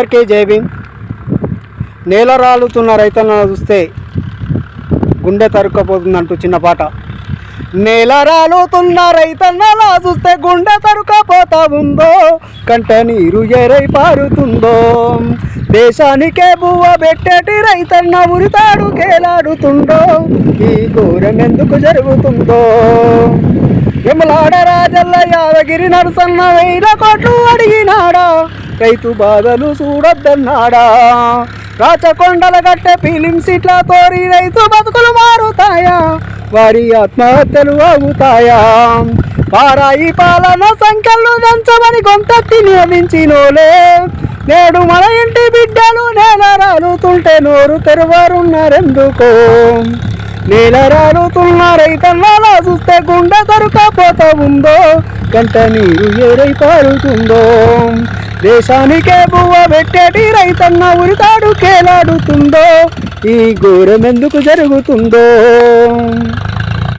అందరికీ జై భీమ్. నేల రాలుతున్న రైతన్నను చూస్తే గుండె తరుక్కపోతుందంటూ చిన్న పాట. నేల రాలుతున్న రైతన్నలా చూస్తే గుండె తరుక్కపోతా ఉందో, కంట నీరు ఎరై పారుతుందో. దేశానికే బువ్వ పెట్టేటి రైతన్న ఉరితాడు కేలాడుతుందో, ఈ ఘోరం ఎందుకు జరుగుతుందో. యమలాడ రాజల్ల యాదగిరి నరసన్న 1000 కోట్లు అడిగినాడా, రైతు బాధలు చూడొద్దన్నాడా. రాచకొండల గట్టె ఫిలిం సీట్ల తోరి రైతు బతుకులు మారుతాయా, వారి ఆత్మహత్యలు ఆగుతాయా. పారాయి పాలన సంఖ్యలు దంచమని గొంతెత్తి నియమించినోలే, నేడు మన ఇంటి బిడ్డలు నేల రాలుతుంటే నోరు తెరవరున్నారెందుకో. నేల రాలుతున్న రైతన్నలా చూస్తే గుండె తరుక్కపోతా ఉందో, కంట నీరు ఎరై పారుతుందో. దేశానికే బువ్వ పెట్టేటి రైతన్న ఉరితాడు కేలాడుతుందో, ఈ ఘోరం ఎందుకు జరుగుతుందో.